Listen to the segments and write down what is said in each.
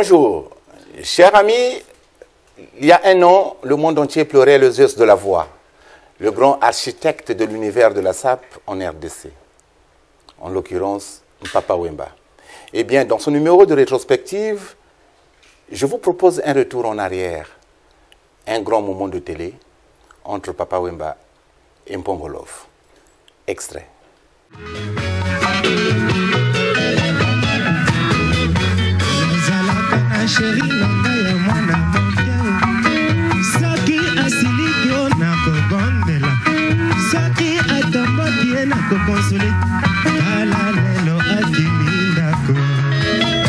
Bonjour, chers amis, il y a un an, le monde entier pleurait les yeux de la voix, le grand architecte de l'univers de la SAP en RDC, en l'occurrence Papa Wemba. Eh bien, dans ce numéro de rétrospective, je vous propose un retour en arrière, un grand moment de télé entre Papa Wemba et Mpongolov. Extrait. Chérie, ya mwana moke soki asiliki o nakobondela soki atomboki na kokonsole ala lelo akimi ndako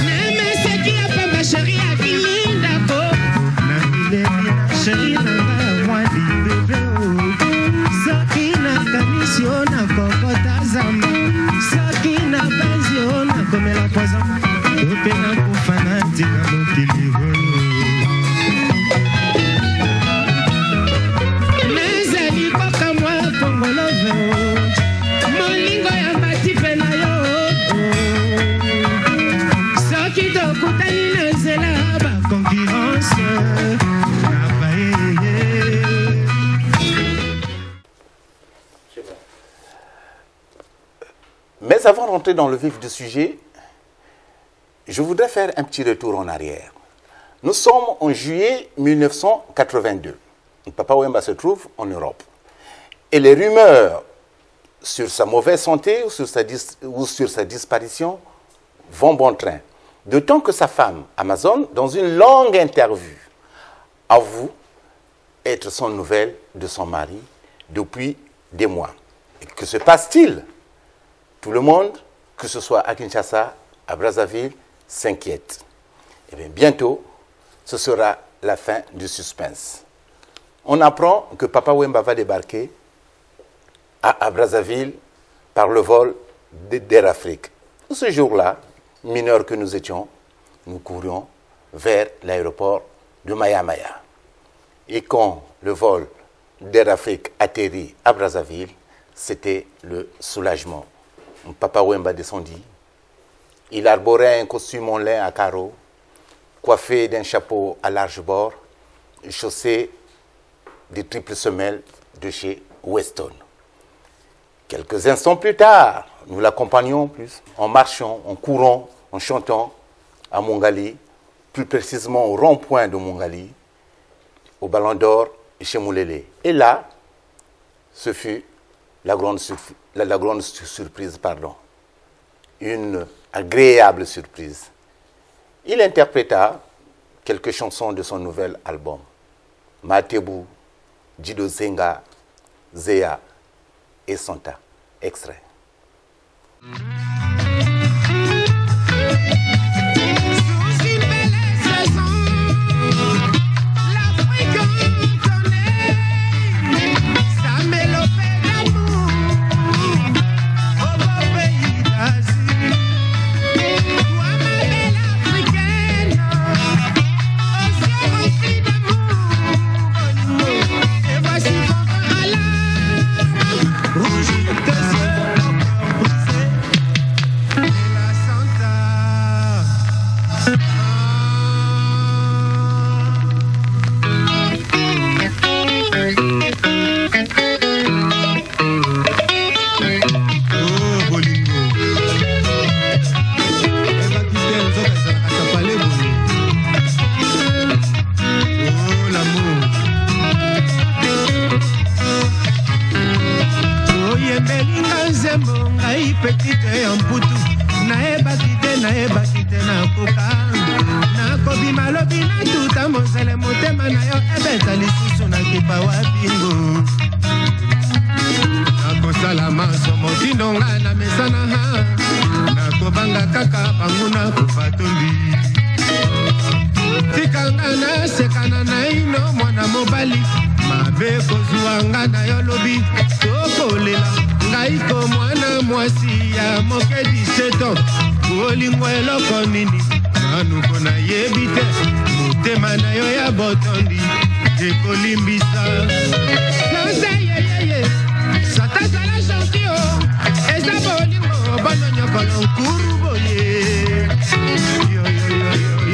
nemeseki apamba chérie akimi ndako nabileli na chérie nanga ya mwali bebe o soki nakanisi o nakokota zamba soki nabanzi o nakomela poison opena kufanatika Mais avant d'entrer dans le vif du sujet, je voudrais faire un petit retour en arrière. Nous sommes en juillet 1982. Papa Wemba se trouve en Europe. Et les rumeurs sur sa mauvaise santé ou sur sa disparition vont bon train. D'autant que sa femme, Amazon, dans une longue interview, avoue être sans nouvelle de son mari depuis des mois. Et que se passe-t-il? Tout le monde, que ce soit à Kinshasa, à Brazzaville, s'inquiète. Et bien bientôt, ce sera la fin du suspense. On apprend que Papa Wemba va débarquer à Brazzaville par le vol d'Air Afrique. Ce jour-là, mineurs que nous étions, nous courions vers l'aéroport de Maya-Maya. Et quand le vol d'Air Afrique atterrit à Brazzaville, c'était le soulagement. Papa Wemba descendit. Il arborait un costume en lin à carreaux, coiffé d'un chapeau à large bord, chaussé des triples semelles de chez Weston. Quelques instants plus tard, nous l'accompagnions plus, en marchant, en courant, en chantant à Mongali, plus précisément au rond-point de Mongali, au Ballon d'Or et chez Moulélé. Et là, ce fut la grande surprise, une agréable surprise. Il interpréta quelques chansons de son nouvel album, Matebu, Jido Zenga, Zéa et Santa. Extrait.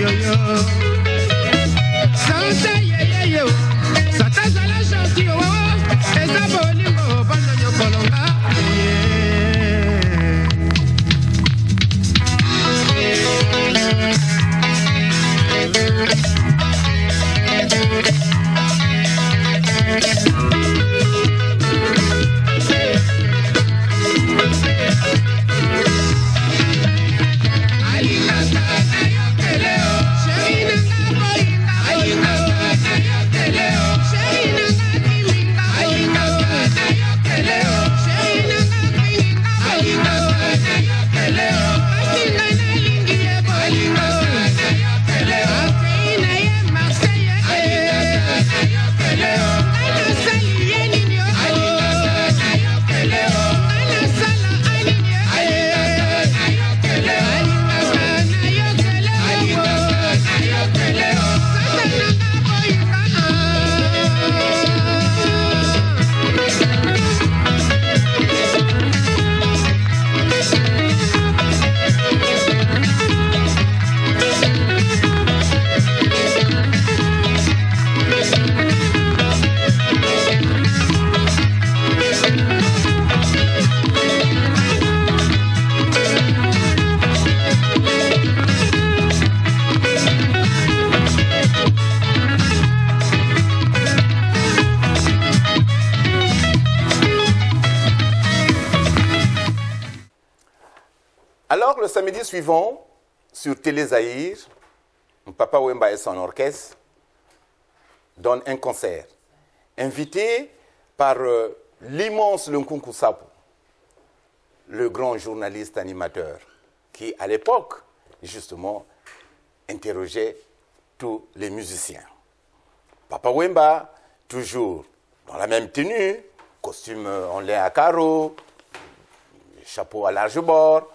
yoyo Santa yeyeyo Santa zala gentil oh Eza bolingo banda nyokolonga Alors, le samedi suivant, sur Télé Zaïre, Papa Wemba et son orchestre donnent un concert, invité par l'immense Nkunku Sapu, le grand journaliste animateur, qui à l'époque, justement, interrogeait tous les musiciens. Papa Wemba, toujours dans la même tenue, costume en lin à carreaux, chapeau à large bord,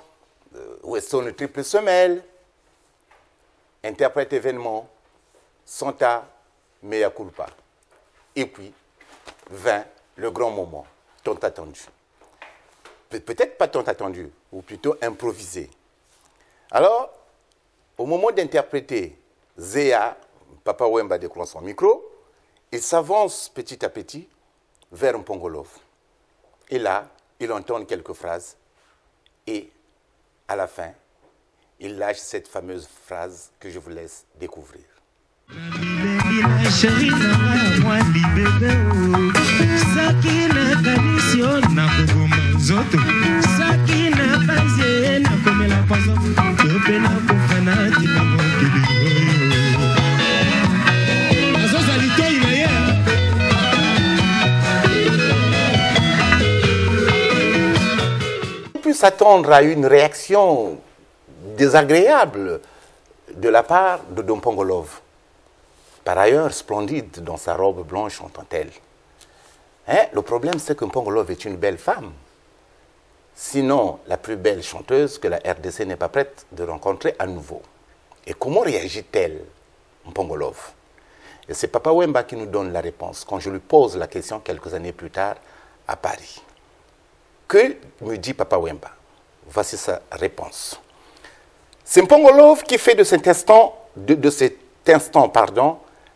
Weston triple semelle, interprète événement, Santa Mea Culpa. Et puis, vint le grand moment, tant attendu. Peut-être pas tant attendu, ou plutôt improvisé. Alors, au moment d'interpréter Zéa, Papa Wemba déclenche son micro, il s'avance petit à petit vers Mpongolov. Et là, il entend quelques phrases et à la fin, il lâche cette fameuse phrase que je vous laisse découvrir. On peut s'attendre à une réaction désagréable de la part de Don Mpongolov. Par ailleurs, splendide dans sa robe blanche en dentelle. Le problème, c'est que Mpongolov est une belle femme. Sinon, la plus belle chanteuse que la RDC n'est pas prête de rencontrer à nouveau. Et comment réagit-elle, Mpongolov? Et c'est Papa Wemba qui nous donne la réponse quand je lui pose la question quelques années plus tard à Paris. Que me dit Papa Wemba? Voici sa réponse. C'est Mpongolov qui fait de cet instant,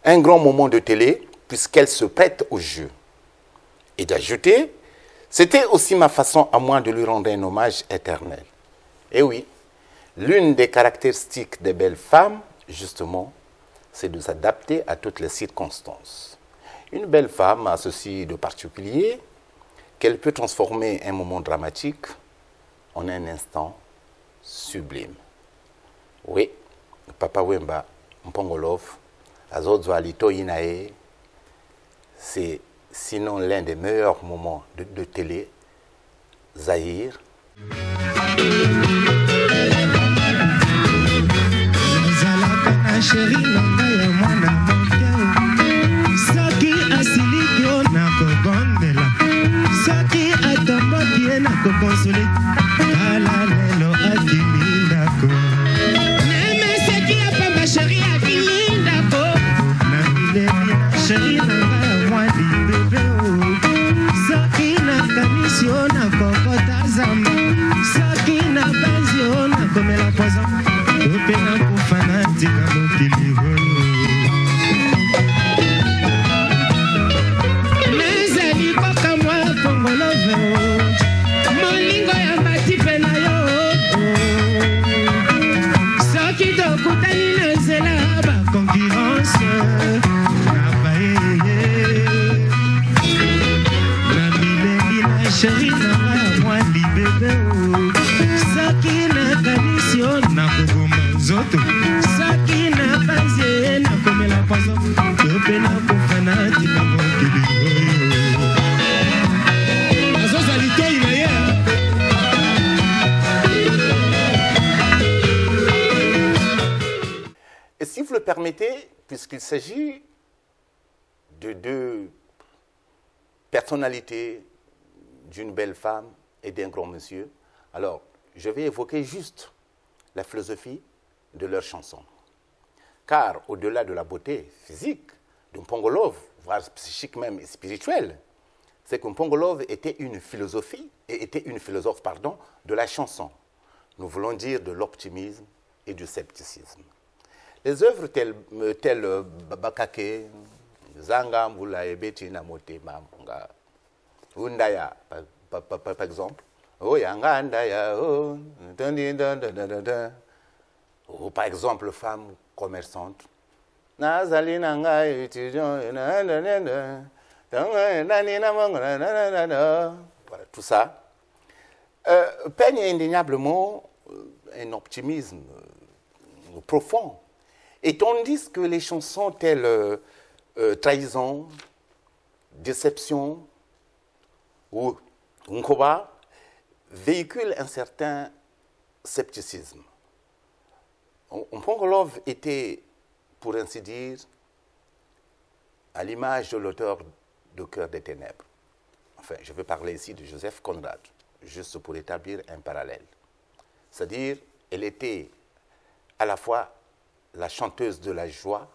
un grand moment de télé, puisqu'elle se prête au jeu. Et d'ajouter, c'était aussi ma façon à moi de lui rendre un hommage éternel. Et oui, l'une des caractéristiques des belles femmes, justement, c'est de s'adapter à toutes les circonstances. Une belle femme a ceci de particulier, qu'elle peut transformer un moment dramatique en un instant sublime. Oui, Papa Wemba, Mpongolov, Azodzo Alito Inae, c'est sinon l'un des meilleurs moments de télé, Zaïre. Sakina topena kofana tika mokili oyo azozali toi na ye. Et si vous le permettez, puisqu'il s'agit de deux personnalités, d'une belle femme et d'un grand monsieur, alors je vais évoquer juste la philosophie de leurs chansons. Car au-delà de la beauté physique d'Mpongolov, voire psychique même et spirituelle, c'est que Mpongolov était une philosophie, et était une philosophe, pardon, de la chanson. Nous voulons dire de l'optimisme et du scepticisme. Les œuvres telles Bakake, Zanga, Mbula, Ebeti, Namote, Manga, Undaya, par exemple. Oh, Yanga, Ndaya, oh, ou par exemple, femme commerçante. Voilà, tout ça peigne indéniablement un optimisme profond. Et tandis que les chansons telles Trahison, Déception ou Nkoba véhiculent un certain scepticisme. Mpongolov était, pour ainsi dire, à l'image de l'auteur de Cœur des Ténèbres. Enfin, je veux parler ici de Joseph Conrad, juste pour établir un parallèle. C'est-à-dire, elle était à la fois la chanteuse de la joie,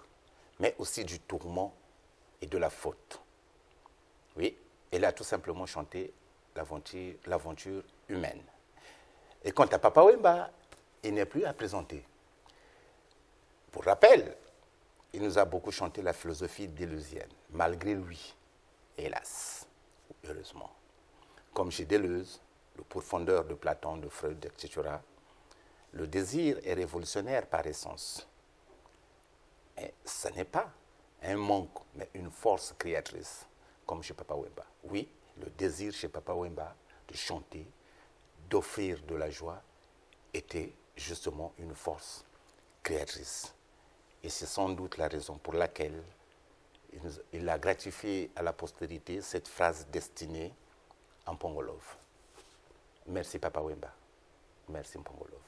mais aussi du tourment et de la faute. Oui, elle a tout simplement chanté l'aventure humaine. Et quant à Papa Wemba, il n'est plus à présenter. Pour rappel, il nous a beaucoup chanté la philosophie délusienne, malgré lui, hélas, heureusement. Comme chez Deleuze, le pourfendeur de Platon, de Freud, etc., le désir est révolutionnaire par essence. Et ce n'est pas un manque, mais une force créatrice, comme chez Papa Wemba. Oui, le désir chez Papa Wemba de chanter, d'offrir de la joie, était justement une force créatrice. Et c'est sans doute la raison pour laquelle il a gratifié à la postérité cette phrase destinée à Mpongolov. Merci Papa Wemba. Merci Mpongolov.